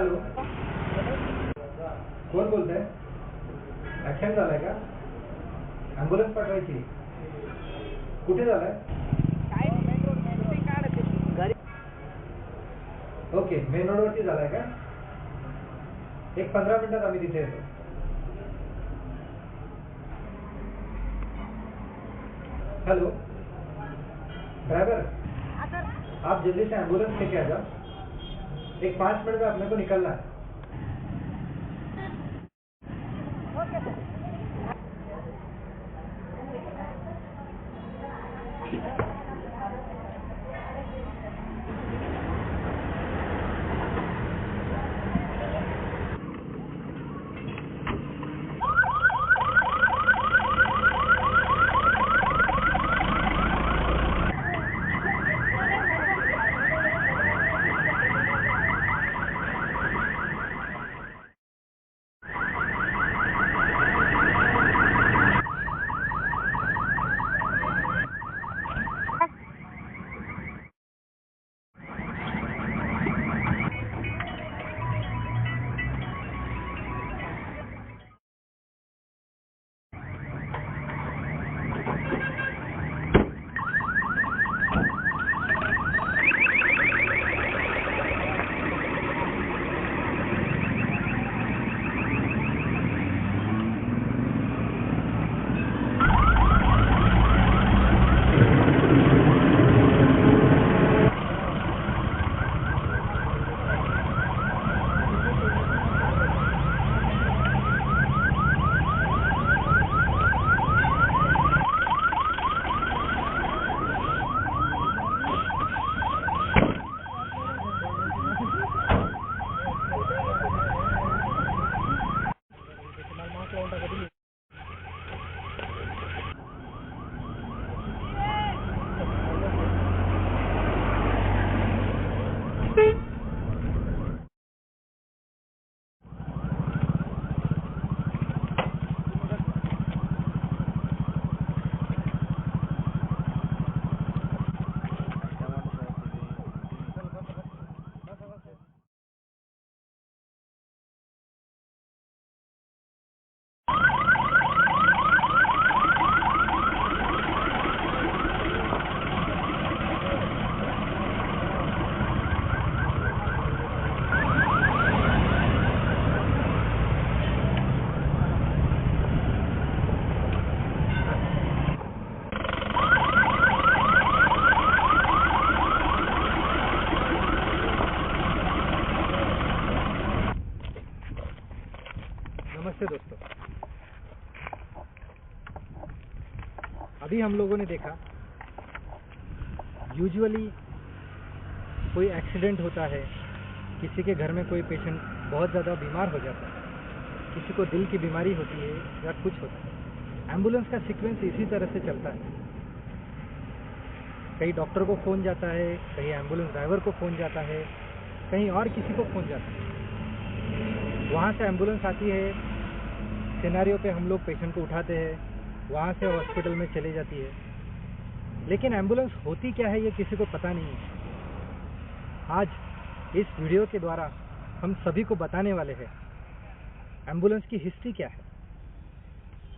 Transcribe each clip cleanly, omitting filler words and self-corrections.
Hello, कोण बोलतंय? Accident झालाय का? ॲम्ब्युलन्स पाठवायची. कुठे झालाय? ओके, मेन रोडवरती झालाय का? एक 15 मिनिटात आम्ही तिथे येतो. हेलो ड्राइवर, आप जल्दी से एम्बुलेंस लेके आ जाओ. एक 5 मिनट में अपने को निकलना है. नमस्ते दोस्तों, अभी हम लोगों ने देखा यूजुअली कोई एक्सीडेंट होता है, किसी के घर में कोई पेशेंट बहुत ज़्यादा बीमार हो जाता है, किसी को दिल की बीमारी होती है या कुछ होता है, एम्बुलेंस का सीक्वेंस इसी तरह से चलता है. कहीं डॉक्टर को फ़ोन जाता है, कहीं एम्बुलेंस ड्राइवर को फ़ोन जाता है, कहीं और किसी को फ़ोन जाता है. वहाँ से एम्बुलेंस आती है, सिनेरियो पे हम लोग पेशेंट को उठाते हैं, वहाँ से हॉस्पिटल में चली जाती है. लेकिन एम्बुलेंस होती क्या है ये किसी को पता नहीं है. आज इस वीडियो के द्वारा हम सभी को बताने वाले हैं एम्बुलेंस की हिस्ट्री क्या है,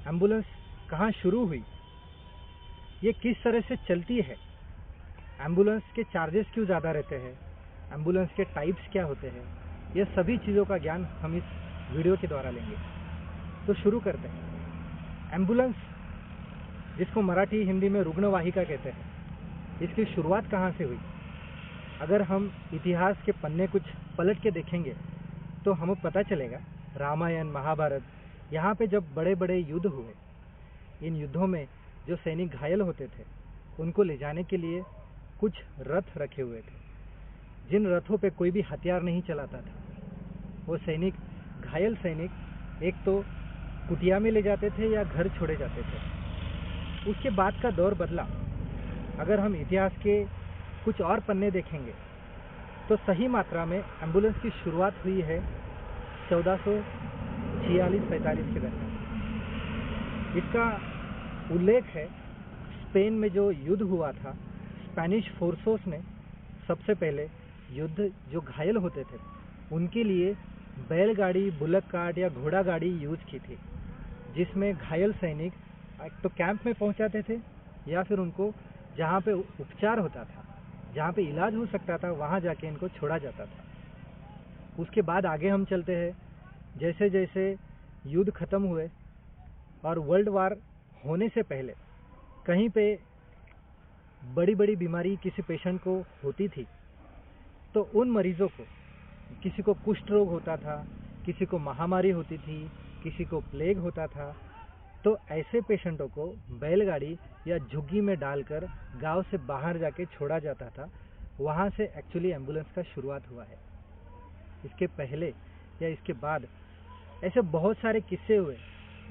एम्बुलेंस कहाँ शुरू हुई, ये किस तरह से चलती है, एम्बुलेंस के चार्जेस क्यों ज़्यादा रहते हैं, एम्बुलेंस के टाइप्स क्या होते हैं. ये सभी चीज़ों का ज्ञान हम इस वीडियो के द्वारा लेंगे. तो शुरू करते हैं. एम्बुलेंस, जिसको मराठी हिंदी में रुग्णवाहिका कहते हैं, इसकी शुरुआत कहाँ से हुई. अगर हम इतिहास के पन्ने कुछ पलट के देखेंगे तो हमें पता चलेगा रामायण, महाभारत, यहाँ पे जब बड़े बड़े युद्ध हुए, इन युद्धों में जो सैनिक घायल होते थे उनको ले जाने के लिए कुछ रथ रखे हुए थे. जिन रथों पे कोई भी हथियार नहीं चलाता था, वो सैनिक, घायल सैनिक, एक तो कुटिया में ले जाते थे या घर छोड़े जाते थे. उसके बाद का दौर बदला. अगर हम इतिहास के कुछ और पन्ने देखेंगे तो सही मात्रा में एम्बुलेंस की शुरुआत हुई है 1446-45 के दरमियान. इसका उल्लेख है स्पेन में जो युद्ध हुआ था, स्पेनिश फोर्सेस ने सबसे पहले युद्ध, जो घायल होते थे उनके लिए बैलगाड़ी, बुलक कार्ट या घोड़ा गाड़ी यूज की थी, जिसमें घायल सैनिक एक तो कैंप में पहुंचाते थे या फिर उनको जहां पे उपचार होता था, जहां पे इलाज हो सकता था, वहां जाके इनको छोड़ा जाता था। उसके बाद आगे हम चलते हैं। जैसे जैसे युद्ध खत्म हुए और वर्ल्ड वार होने से पहले कहीं पे बड़ी बड़ी बीमारी किसी पेशेंट को होती थी, तो उन मरीजों को, किसी को कुष्ठ रोग होता था, किसी को महामारी होती थी, किसी को प्लेग होता था, तो ऐसे पेशेंटों को बैलगाड़ी या झुग्गी में डालकर गांव से बाहर जाके छोड़ा जाता था। वहां से एक्चुअली एम्बुलेंस का शुरुआत हुआ है। इसके पहले या इसके बाद ऐसे बहुत सारे किस्से हुए,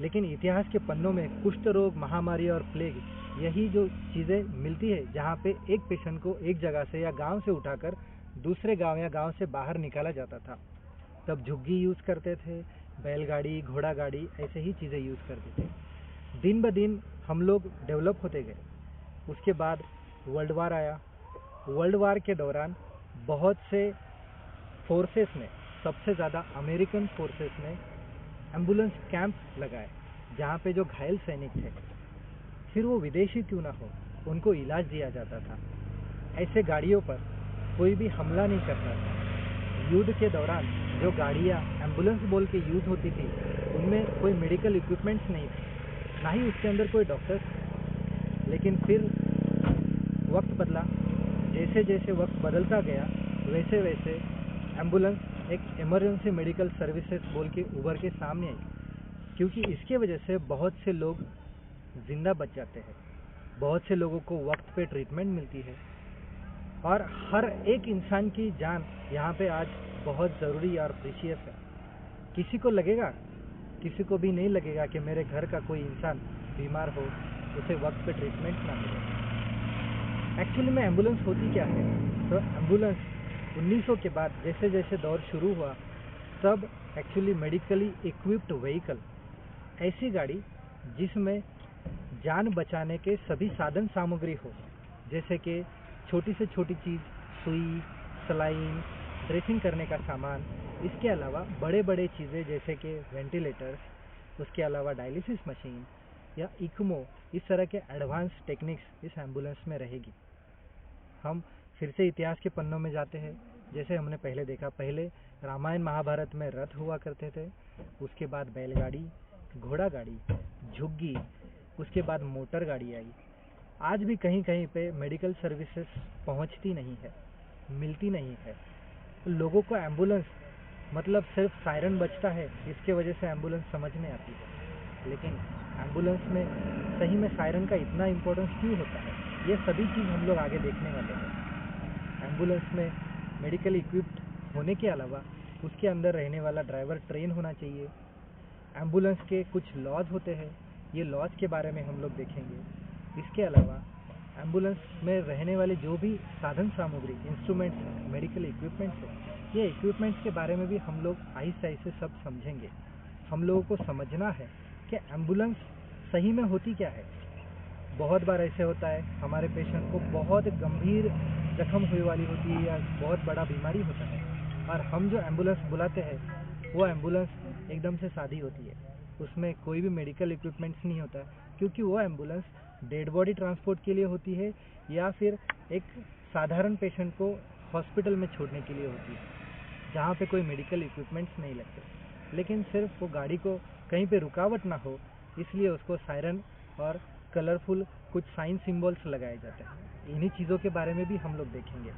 लेकिन इतिहास के पन्नों में कुष्ठ रोग, महामारी और प्लेग, यही जो चीज़ें मिलती है जहाँ पे एक पेशेंट को एक जगह से या गांव से उठाकर दूसरे गांव या गांव से बाहर निकाला जाता था। तब झुग्गी यूज़ करते थे, बैलगाड़ी, घोड़ा गाड़ी, ऐसे ही चीज़ें यूज़ करते थे। दिन ब दिन हम लोग डेवलप होते गए। उसके बाद वर्ल्ड वार आया। वर्ल्ड वार के दौरान बहुत से फोर्सेस ने, सबसे ज़्यादा अमेरिकन फोर्सेस ने एम्बुलेंस कैंप लगाए, जहाँ पे जो घायल सैनिक थे, फिर वो विदेशी क्यों ना हो, उनको इलाज दिया जाता था। ऐसे गाड़ियों पर कोई भी हमला नहीं करता था। युद्ध के दौरान जो गाड़ियाँ एम्बुलेंस बोल के यूज़ होती थी, उनमें कोई मेडिकल इक्विपमेंट्स नहीं थे, ना ही उसके अंदर कोई डॉक्टर थे। लेकिन फिर वक्त बदला। जैसे जैसे वक्त बदलता गया, वैसे वैसे एम्बुलेंस एक इमरजेंसी मेडिकल सर्विसेज बोल के उभर के सामने आई, क्योंकि इसके वजह से बहुत से लोग जिंदा बच जाते हैं, बहुत से लोगों को वक्त पे ट्रीटमेंट मिलती है, और हर एक इंसान की जान यहाँ पे आज बहुत ज़रूरी और प्रीशियस है। किसी को लगेगा, किसी को भी नहीं लगेगा कि मेरे घर का कोई इंसान बीमार हो, उसे वक्त पे ट्रीटमेंट ना मिले। एक्चुअली में एम्बुलेंस होती क्या है? तो एम्बुलेंस 1900 के बाद जैसे जैसे दौर शुरू हुआ, तब एक्चुअली मेडिकली इक्विप्ड व्हीकल, ऐसी गाड़ी जिसमें जान बचाने के सभी साधन सामग्री हो, जैसे कि छोटी से छोटी चीज़, सुई, सलाइन, ड्रेसिंग करने का सामान, इसके अलावा बड़े बड़े चीज़ें जैसे कि वेंटिलेटर्स, उसके अलावा डायलिसिस मशीन या इक्मो, इस तरह के एडवांस टेक्निक्स इस एम्बुलेंस में रहेगी। हम फिर से इतिहास के पन्नों में जाते हैं। जैसे हमने पहले देखा, पहले रामायण महाभारत में रथ हुआ करते थे, उसके बाद बैलगाड़ी, घोड़ा गाड़ी, झुग्गी, उसके बाद मोटर गाड़ी आई। आज भी कहीं कहीं पे मेडिकल सर्विसेज पहुंचती नहीं है, मिलती नहीं है। लोगों को एम्बुलेंस मतलब सिर्फ सायरन बजता है, इसके वजह से एम्बुलेंस समझ में आती है। लेकिन एम्बुलेंस में सही में सायरन का इतना इम्पोर्टेंस क्यों होता है, ये सभी चीज़ हम लोग आगे देखने वाले हैं। एम्बुलेंस में मेडिकल इक्विप्ड होने के अलावा उसके अंदर रहने वाला ड्राइवर ट्रेन होना चाहिए। एम्बुलेंस के कुछ लॉज होते हैं, ये लॉज के बारे में हम लोग देखेंगे। इसके अलावा एम्बुलेंस में रहने वाले जो भी साधन सामग्री, इंस्ट्रूमेंट्स, मेडिकल इक्विपमेंट्स हैं, ये इक्विपमेंट्स के बारे में भी हम लोग आहिस्ते आहिस्ते सब समझेंगे। हम लोगों को समझना है कि एम्बुलेंस सही में होती क्या है। बहुत बार ऐसे होता है, हमारे पेशेंट को बहुत गंभीर जख्म हुई वाली होती है या बहुत बड़ा बीमारी होता है, और हम जो एम्बुलेंस बुलाते हैं वो एम्बुलेंस एकदम से सादी होती है, उसमें कोई भी मेडिकल इक्विपमेंट्स नहीं होता, क्योंकि वो एम्बुलेंस डेड बॉडी ट्रांसपोर्ट के लिए होती है या फिर एक साधारण पेशेंट को हॉस्पिटल में छोड़ने के लिए होती है, जहाँ पे कोई मेडिकल इक्विपमेंट्स नहीं लगते। लेकिन सिर्फ वो गाड़ी को कहीं पे रुकावट ना हो, इसलिए उसको सायरन और कलरफुल कुछ साइन सिंबल्स लगाए जाते हैं। इन्हीं चीज़ों के बारे में भी हम लोग देखेंगे।